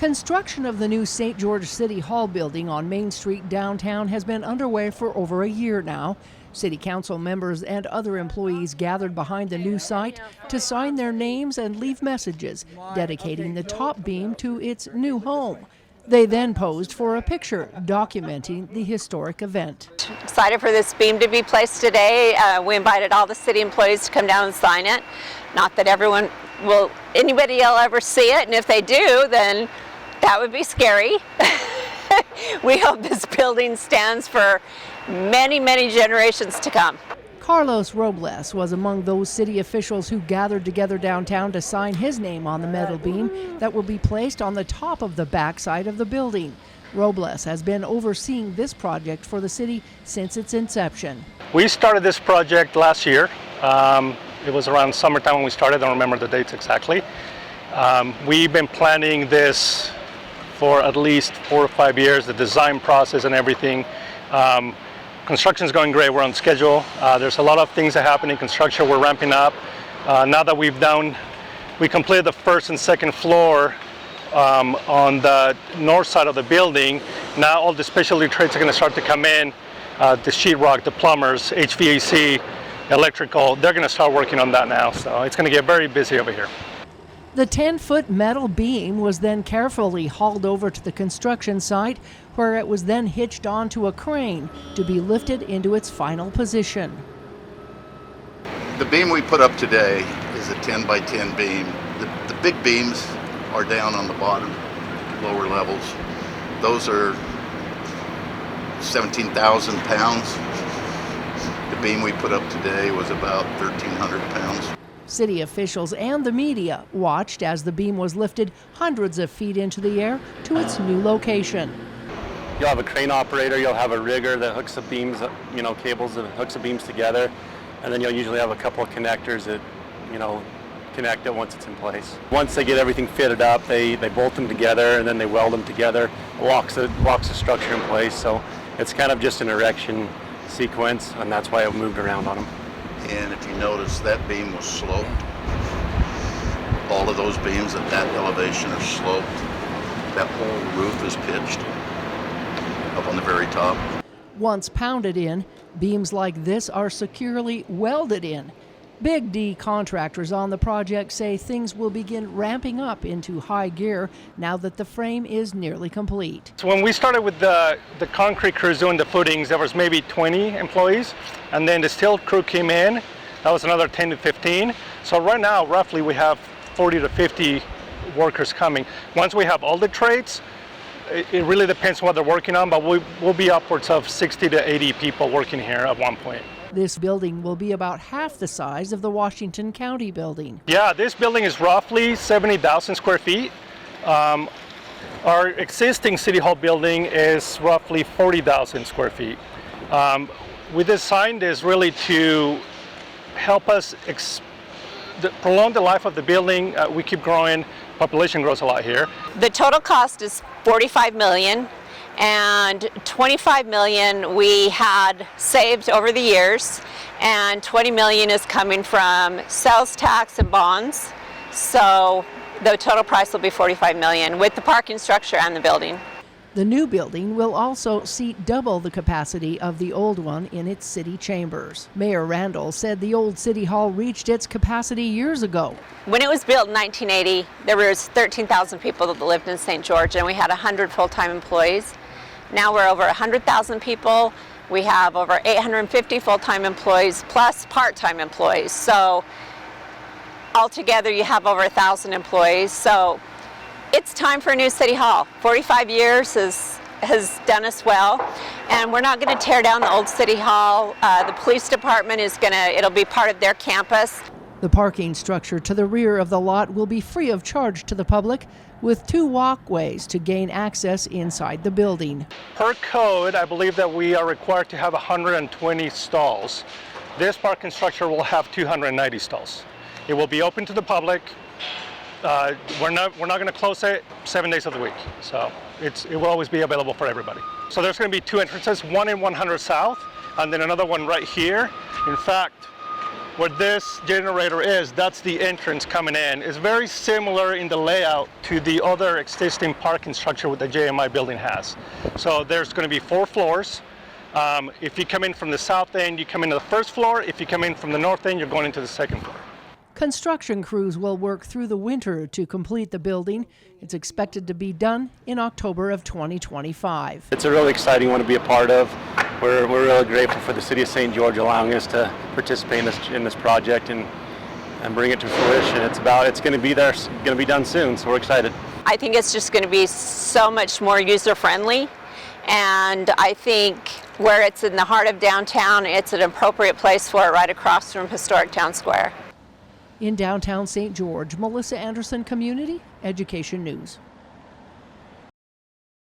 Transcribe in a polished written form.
Construction of the new St. George City Hall building on Main Street downtown has been underway for over a year now. City Council members and other employees gathered behind the new site to sign their names and leave messages dedicating the top beam to its new home. They then posed for a picture documenting the historic event. Excited for this beam to be placed today. We invited all the city employees to come down and sign it. Not that anybody will ever see it, and if they do, then that would be scary. We hope this building stands for many, many generations to come. Carlos Robles was among those city officials who gathered together downtown to sign his name on the metal beam that will be placed on the top of the backside of the building. Robles has been overseeing this project for the city since its inception. We started this project last year. It was around summertime when we started. I don't remember the dates exactly. We've been planning this for at least 4 or 5 years, the design process and everything. Construction is going great. We're on schedule. There's a lot of things that happen in construction. We're ramping up. Now that we completed the first and second floor on the north side of the building. Now all the specialty trades are going to start to come in. The sheetrock, the plumbers, HVAC, electrical. They're going to start working on that now. So it's going to get very busy over here. The 10-foot metal beam was then carefully hauled over to the construction site, where it was then hitched onto a crane to be lifted into its final position. The beam we put up today is a 10 by 10 beam. The big beams are down on the bottom, lower levels. Those are 17,000 pounds. The beam we put up today was about 1,300 pounds. City officials and the media watched as the beam was lifted hundreds of feet into the air to its new location. You'll have a crane operator, you'll have a rigger that hooks the beams, cables that hooks the beams together, and then you'll usually have a couple of connectors that, connect it once it's in place. Once they get everything fitted up, they bolt them together and then they weld them together, locks the structure in place. So it's kind of just an erection sequence, and that's why it moved around on them. And if you notice, that beam was sloped. All of those beams at that elevation are sloped. That whole roof is pitched up on the very top. Once pounded in, beams like this are securely welded in. Big D contractors on the project say things will begin ramping up into high gear now that the frame is nearly complete. So when we started with the concrete crews doing the footings, there was maybe 20 employees, and then the steel crew came in. That was another 10 to 15. So right now, roughly, we have 40 to 50 workers coming. Once we have all the trades, it really depends on what they're working on, but we'll be upwards of 60 to 80 people working here at one point. This building will be about half the size of the Washington County building. Yeah, this building is roughly 70,000 square feet. Our existing City Hall building is roughly 40,000 square feet. We designed this really to help us prolong the life of the building. We keep growing, population grows a lot here. The total cost is $45 million. And $25 million we had saved over the years, and $20 million is coming from sales tax and bonds. So the total price will be $45 million with the parking structure and the building. The new building will also seat double the capacity of the old one in its city chambers. Mayor Randall said the old City Hall reached its capacity years ago. When it was built in 1980, there was 13,000 people that lived in St. George, and we had 100 full-time employees. Now we're over 100,000 people. We have over 850 full-time employees plus part-time employees. So altogether you have over 1,000 employees. So it's time for a new City Hall. 45 years has done us well, and we're not going to tear down the old City Hall. The police department it'll be part of their campus. The parking structure to the rear of the lot will be free of charge to the public, with 2 walkways to gain access inside the building. Per code, I believe that we are required to have 120 stalls. This parking structure will have 290 stalls. It will be open to the public. We're not going to close it 7 days of the week, so it will always be available for everybody. So there's going to be 2 entrances, one in 100 South, and then another one right here. In fact, where this generator is, that's the entrance coming in. It's very similar in the layout to the other existing parking structure what the JMI building has. So there's going to be 4 floors. If you come in from the south end, you come into the first floor. If you come in from the north end, you're going into the second floor. Construction crews will work through the winter to complete the building. It's expected to be done in October of 2025. It's a really exciting one to be a part of. We're really grateful for the City of St. George allowing us to participate in this project and bring it to fruition. It's going to be there, going to be done soon, so we're excited. I think it's just going to be so much more user-friendly, and I think where it's in the heart of downtown, it's an appropriate place for it, right across from historic Town Square. In downtown St. George, Melissa Anderson, Community Education News.